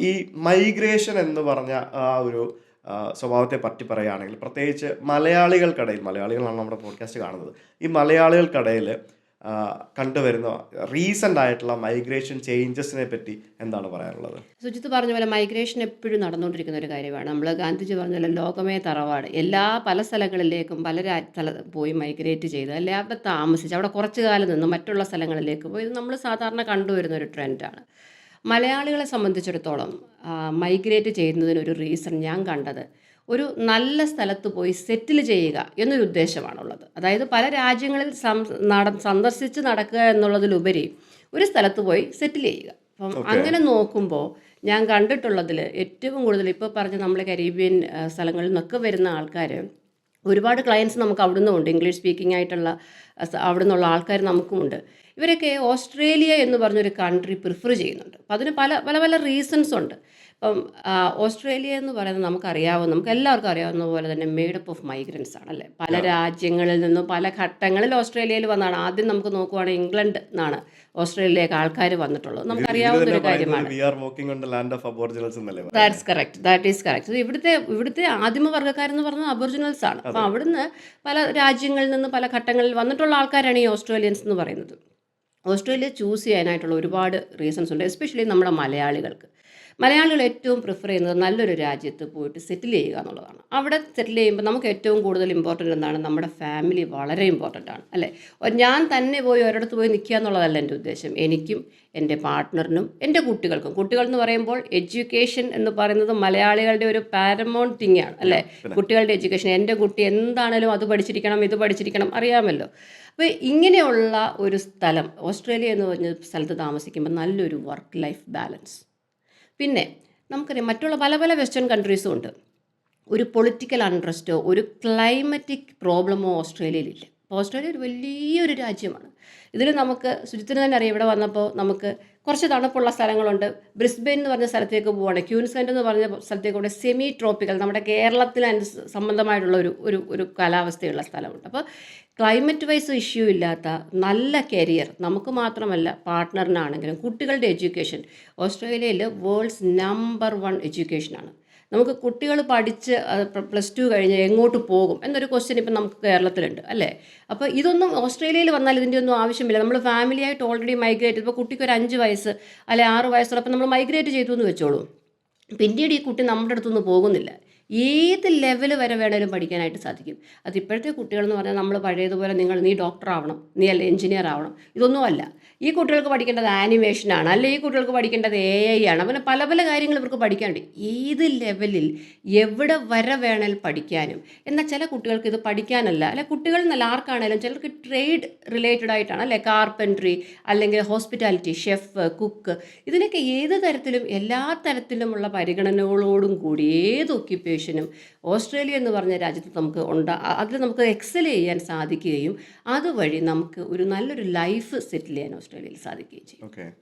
ഈ മൈഗ്രേഷൻ എന്ന് പറഞ്ഞ ആ ഒരു സ്വഭാവത്തെ പറ്റി പറയുകയാണെങ്കിൽ പ്രത്യേകിച്ച് മലയാളികൾക്കിടയിൽ, മലയാളികളാണ് നമ്മുടെ പോഡ്കാസ്റ്റ് കാണുന്നത്, ഈ മലയാളികൾക്കിടയിൽ കണ്ടുവരുന്ന റീസെൻ്റ് ആയിട്ടുള്ള മൈഗ്രേഷൻ ചേഞ്ചസിനെ പറ്റി എന്താണ് പറയാനുള്ളത്? സുജിത്ത് പറഞ്ഞ പോലെ മൈഗ്രേഷൻ എപ്പോഴും നടന്നുകൊണ്ടിരിക്കുന്ന ഒരു കാര്യമാണ്. നമ്മൾ ഗാന്ധിജി പറഞ്ഞ പോലെ ലോകമേ തറവാട്. പല സ്ഥലങ്ങളിലേക്കും പോയി മൈഗ്രേറ്റ് ചെയ്ത്, അല്ലെ അവിടെ താമസിച്ച് അവിടെ കുറച്ചു കാലം നിന്ന് മറ്റുള്ള സ്ഥലങ്ങളിലേക്ക് പോയി. ഇത് നമ്മൾ സാധാരണ കണ്ടുവരുന്ന ഒരു ട്രെൻഡാണ്. മലയാളികളെ സംബന്ധിച്ചിടത്തോളം മൈഗ്രേറ്റ് ചെയ്യുന്നതിനൊരു റീസൺ ഞാൻ കണ്ടത്, ഒരു നല്ല സ്ഥലത്ത് പോയി സെറ്റിൽ ചെയ്യുക എന്നൊരു ഉദ്ദേശമാണുള്ളത്. അതായത് പല രാജ്യങ്ങളിൽ സന്ദർശിച്ച് നടക്കുക എന്നുള്ളതിലുപരി ഒരു സ്ഥലത്ത് പോയി സെറ്റിൽ ചെയ്യുക. അപ്പം അങ്ങനെ നോക്കുമ്പോൾ ഞാൻ കണ്ടിട്ടുള്ളതിൽ ഏറ്റവും കൂടുതൽ ഇപ്പോൾ പറഞ്ഞ നമ്മൾ കരീബിയൻ സ്ഥലങ്ങളിൽ നിന്നൊക്കെ വരുന്ന ആൾക്കാർ, ഒരുപാട് ക്ലയൻസ് നമുക്ക് അവിടുന്ന് ഉണ്ട്, ഇംഗ്ലീഷ് സ്പീക്കിംഗ് ആയിട്ടുള്ള അവിടെ നിന്നുള്ള ആൾക്കാർ നമുക്കുമുണ്ട്. ഇവരൊക്കെ ഓസ്ട്രേലിയ എന്ന് പറഞ്ഞൊരു കൺട്രി പ്രിഫർ ചെയ്യുന്നുണ്ട്. അപ്പം അതിന് പല പല പല റീസൺസ് ഉണ്ട്. ഇപ്പം ഓസ്ട്രേലിയ എന്ന് പറയുന്നത് നമുക്ക് എല്ലാവർക്കും അറിയാവുന്ന പോലെ തന്നെ മേഡപ്പ് ഓഫ് മൈഗ്രൻസ് ആണല്ലേ. പല രാജ്യങ്ങളിൽ നിന്നും പല ഘട്ടങ്ങളിൽ ഓസ്ട്രേലിയയിൽ വന്നതാണ്. ആദ്യം നമുക്ക് നോക്കുവാണെങ്കിൽ ഇംഗ്ലണ്ട് നിന്നാണ് ഓസ്ട്രേലിയയിലേക്ക് ആൾക്കാർ വന്നിട്ടുള്ളത്. നമുക്കറിയാവുന്ന ഒരു കാര്യമാണ്. That is correct. ഇവിടുത്തെ ആദിമവർഗ്ഗക്കാരെന്ന് പറഞ്ഞാൽ അബോറിജിനൽസ് ആണ്. അപ്പം അവിടുന്ന് പല രാജ്യങ്ങളിൽ നിന്ന് പല ഘട്ടങ്ങളിൽ വന്നിട്ടുള്ള ആൾക്കാരാണ് ഈ ഓസ്ട്രേലിയൻസ് എന്ന് പറയുന്നത്. ഓസ്ട്രേലിയ ചൂസ് ചെയ്യാനായിട്ടുള്ള ഒരുപാട് റീസൺസ് ഉണ്ട്. എസ്പെഷ്യലി നമ്മുടെ മലയാളികൾ ഏറ്റവും പ്രിഫർ ചെയ്യുന്നത് നല്ലൊരു രാജ്യത്ത് പോയിട്ട് സെറ്റിൽ ചെയ്യുക എന്നുള്ളതാണ്. അവിടെ സെറ്റിൽ ചെയ്യുമ്പോൾ നമുക്ക് ഏറ്റവും കൂടുതൽ ഇമ്പോർട്ടൻ്റ് എന്താണ്? നമ്മുടെ ഫാമിലി വളരെ ഇമ്പോർട്ടൻ്റ് ആണ്, അല്ലേ? ഞാൻ തന്നെ പോയി ഒരിടത്ത് പോയി നിൽക്കുക എന്നുള്ളതല്ല എൻ്റെ ഉദ്ദേശം. എനിക്കും എൻ്റെ പാർട്ട്ണറിനും എൻ്റെ കുട്ടികൾ എന്ന് പറയുമ്പോൾ എഡ്യൂക്കേഷൻ എന്ന് പറയുന്നത് മലയാളികളുടെ ഒരു പാരമൗണ്ട് തിങ് ആണ്, അല്ലേ? കുട്ടികളുടെ എഡ്യൂക്കേഷൻ, എൻ്റെ കുട്ടി എന്താണേലും അത് പഠിച്ചിരിക്കണം, ഇത് പഠിച്ചിരിക്കണം, അറിയാമല്ലോ. അപ്പോൾ ഇങ്ങനെയുള്ള ഒരു സ്ഥലം, ഓസ്ട്രേലിയ എന്ന് പറഞ്ഞ സ്ഥലത്ത് താമസിക്കുമ്പോൾ നല്ലൊരു വർക്ക് ലൈഫ് ബാലൻസ്. പിന്നെ നമുക്കറിയാം മറ്റുള്ള പല പല വെസ്റ്റേൺ കൺട്രീസും ഉണ്ട്. ഒരു പൊളിറ്റിക്കൽ അൺട്രസ്റ്റോ ഒരു ക്ലൈമറ്റിക് പ്രോബ്ലമോ ഓസ്ട്രേലിയയിലില്ല. അപ്പോൾ ഓസ്ട്രേലിയ ഒരു വലിയൊരു രാജ്യമാണ്. ഇതിൽ നമുക്ക് സുജിത്തിന് തന്നെ അറിയാം, ഇവിടെ വന്നപ്പോൾ നമുക്ക് കുറച്ച് തണുപ്പുള്ള സ്ഥലങ്ങളുണ്ട്. ബ്രിസ്ബെയിൻ എന്ന് പറഞ്ഞ സ്ഥലത്തേക്ക് പോവുകയാണ്, ക്യൂൻസ്ലാൻഡ് എന്ന് പറഞ്ഞ സ്ഥലത്തേക്ക് കൂടെ സെമി ട്രോപ്പിക്കൽ, നമ്മുടെ കേരളത്തിന് സംബന്ധമായിട്ടുള്ള ഒരു കാലാവസ്ഥയുള്ള സ്ഥലമുണ്ട്. അപ്പോൾ ക്ലൈമറ്റ് വൈസ് ഇഷ്യൂ ഇല്ലാത്ത നല്ല കരിയർ നമുക്ക് മാത്രമല്ല പാർട്ട്ണറിനാണെങ്കിലും. കുട്ടികളുടെ എഡ്യൂക്കേഷൻ ഓസ്ട്രേലിയയിൽ വേൾഡ്സ് നമ്പർ 1 എഡ്യൂക്കേഷനാണ്. നമുക്ക് കുട്ടികൾ പഠിച്ച് +2 കഴിഞ്ഞ് എങ്ങോട്ട് പോകും എന്നൊരു ക്വസ്റ്റ്യൻ ഇപ്പം നമുക്ക് കേരളത്തിലുണ്ട്, അല്ലേ? അപ്പോൾ ഇതൊന്നും ഓസ്ട്രേലിയയിൽ വന്നാൽ ഇതിൻ്റെ ഒന്നും ആവശ്യമില്ല. നമ്മൾ ഫാമിലിയായിട്ട് ഓൾറെഡി മൈഗ്രേറ്റ്, ഇപ്പോൾ കുട്ടിക്ക് ഒരു 5 വയസ്സ് അല്ലെ 6 വയസ്സുള്ളപ്പോൾ നമ്മൾ മൈഗ്രേറ്റ് ചെയ്തു എന്ന് വെച്ചോളൂ. പിന്നീട് ഈ കുട്ടി നമ്മുടെ അടുത്തൊന്നും പോകുന്നില്ല. ഏത് ലെവൽ വരെ വേണേലും പഠിക്കാനായിട്ട് സാധിക്കും. അത് ഇപ്പോഴത്തെ കുട്ടികളെന്ന് പറഞ്ഞാൽ നമ്മൾ പഴയതുപോലെ നീ ഡോക്ടർ ആവണം, നീ അല്ല എഞ്ചിനീയർ ആവണം, ഇതൊന്നുമല്ല. ഈ കുട്ടികൾക്ക് പഠിക്കേണ്ടത് ആനിമേഷനാണ്, അല്ലെ ഈ കുട്ടികൾക്ക് പഠിക്കേണ്ടത് AI ആണ്. അങ്ങനെ പല പല കാര്യങ്ങൾ ഇവർക്ക് പഠിക്കാനുണ്ട്. ഏത് ലെവലിൽ എവിടെ വരെ വേണേൽ പഠിക്കാനും. എന്നാൽ ചില കുട്ടികൾക്ക് ഇത് പഠിക്കാനല്ല, അല്ലെ കുട്ടികൾ എന്നല്ല ആർക്കാണേലും ചിലർക്ക് ട്രേഡ് റിലേറ്റഡ് ആയിട്ടാണ്, അല്ലെ കാർപ്പൻട്രി അല്ലെങ്കിൽ ഹോസ്പിറ്റാലിറ്റി, ഷെഫ്, കുക്ക്, ഇതിനൊക്കെ ഏത് തരത്തിലും എല്ലാ തരത്തിലുമുള്ള പരിഗണനകളോടും കൂടി ഏത് ഒക്യുപ്പേഷനും ഓസ്ട്രേലിയ എന്ന് പറഞ്ഞ രാജ്യത്ത് നമുക്ക് അതിൽ നമുക്ക് എക്സൽ ചെയ്യാൻ സാധിക്കുകയും അതുവഴി നമുക്ക് ഒരു നല്ലൊരു ലൈഫ് സെറ്റിൽ ചെയ്യാൻ ഓസ്ട്രേലിയയിൽ സാധിക്കുകയും ചെയ്യും.